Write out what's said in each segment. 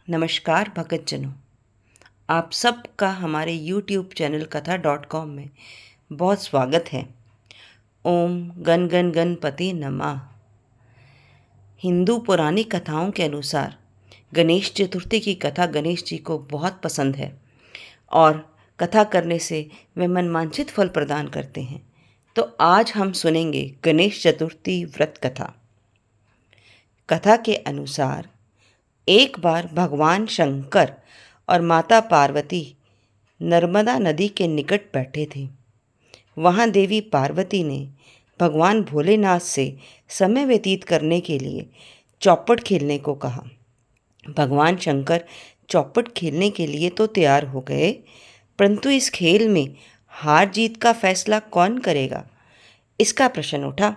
नमस्कार भक्तजनों, आप सबका हमारे YouTube चैनल कथा.com में बहुत स्वागत है। ओम गण गण गणपति नमः। हिंदू पुरानी कथाओं के अनुसार गणेश चतुर्थी की कथा गणेश जी को बहुत पसंद है और कथा करने से वे मनवांछित फल प्रदान करते हैं। तो आज हम सुनेंगे गणेश चतुर्थी व्रत कथा। कथा के अनुसार एक बार भगवान शंकर और माता पार्वती नर्मदा नदी के निकट बैठे थे। वहाँ देवी पार्वती ने भगवान भोलेनाथ से समय व्यतीत करने के लिए चौपट खेलने को कहा। भगवान शंकर चौपट खेलने के लिए तो तैयार हो गए, परंतु इस खेल में हार जीत का फैसला कौन करेगा, इसका प्रश्न उठा।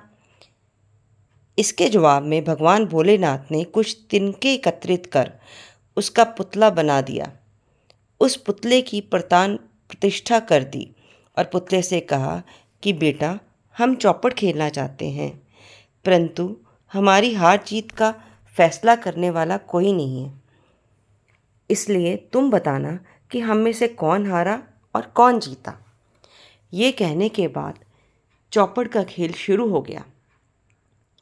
इसके जवाब में भगवान भोलेनाथ ने कुछ तिनके एकत्रित कर उसका पुतला बना दिया। उस पुतले की प्रतिष्ठा कर दी और पुतले से कहा कि बेटा, हम चौपट खेलना चाहते हैं, परंतु हमारी हार जीत का फैसला करने वाला कोई नहीं है। इसलिए तुम बताना कि हम में से कौन हारा और कौन जीता। ये कहने के बाद चौपट का खेल शुरू हो गया।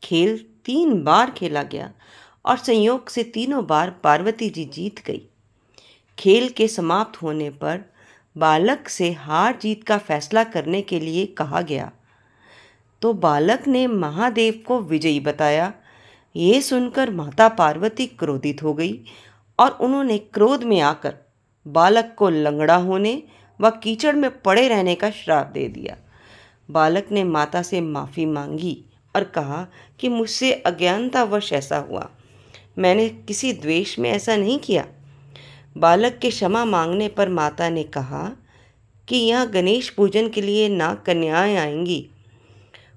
खेल 3 बार खेला गया और संयोग से तीनों बार पार्वती जी जीत गई। खेल के समाप्त होने पर बालक से हार जीत का फैसला करने के लिए कहा गया, तो बालक ने महादेव को विजयी बताया। ये सुनकर माता पार्वती क्रोधित हो गई और उन्होंने क्रोध में आकर बालक को लंगड़ा होने व कीचड़ में पड़े रहने का श्राप दे दिया। बालक ने माता से माफ़ी मांगी और कहा कि मुझसे अज्ञानतावश ऐसा हुआ, मैंने किसी द्वेष में ऐसा नहीं किया। बालक के क्षमा मांगने पर माता ने कहा कि यहाँ गणेश पूजन के लिए नाग कन्याएं आएंगी,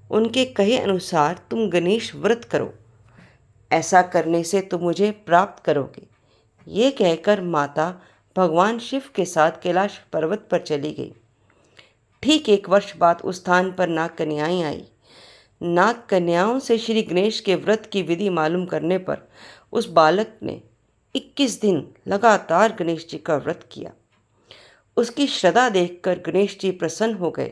उनके कहे अनुसार तुम गणेश व्रत करो, ऐसा करने से तुम मुझे प्राप्त करोगे। ये कहकर माता भगवान शिव के साथ कैलाश पर्वत पर चली गई। ठीक 1 वर्ष बाद उस स्थान पर नाग कन्याएं आई। नाग कन्याओं से श्री गणेश के व्रत की विधि मालूम करने पर उस बालक ने 21 दिन लगातार गणेश जी का व्रत किया। उसकी श्रद्धा देखकर गणेश जी प्रसन्न हो गए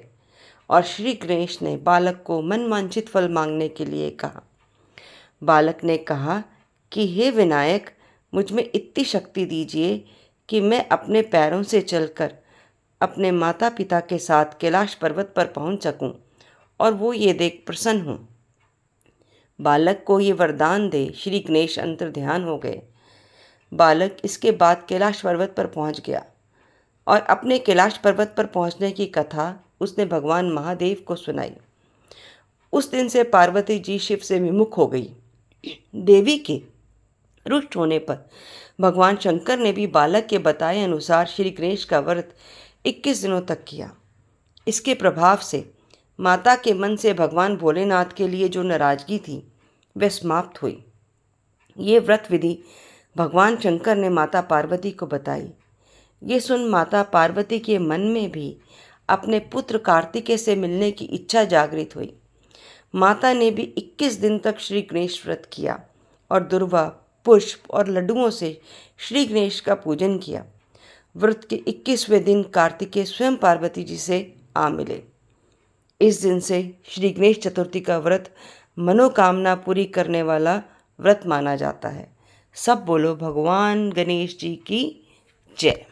और श्री गणेश ने बालक को मनवांछित फल मांगने के लिए कहा। बालक ने कहा कि हे विनायक, मुझ में इतनी शक्ति दीजिए कि मैं अपने पैरों से चलकर अपने माता पिता के साथ कैलाश पर्वत पर पहुंच सकूं और वो ये देख प्रसन्न हों। बालक को ये वरदान दे श्री गणेश अंतर्ध्यान हो गए। बालक इसके बाद कैलाश पर्वत पर पहुंच गया और अपने कैलाश पर्वत पर पहुंचने की कथा उसने भगवान महादेव को सुनाई। उस दिन से पार्वती जी शिव से विमुख हो गई। देवी के रुष्ट होने पर भगवान शंकर ने भी बालक के बताए अनुसार श्री गणेश का व्रत 21 दिनों तक किया। इसके प्रभाव से माता के मन से भगवान भोलेनाथ के लिए जो नाराजगी थी वह समाप्त हुई। ये व्रत विधि भगवान शंकर ने माता पार्वती को बताई। ये सुन माता पार्वती के मन में भी अपने पुत्र कार्तिकेय से मिलने की इच्छा जागृत हुई। माता ने भी 21 दिन तक श्री गणेश व्रत किया और दुर्वा, पुष्प और लड्डुओं से श्री गणेश का पूजन किया। व्रत के 21वें दिन कार्तिकेय स्वयं पार्वती जी से आ मिले। इस दिन से श्री गणेश चतुर्थी का व्रत मनोकामना पूरी करने वाला व्रत माना जाता है। सब बोलो भगवान गणेश जी की जय।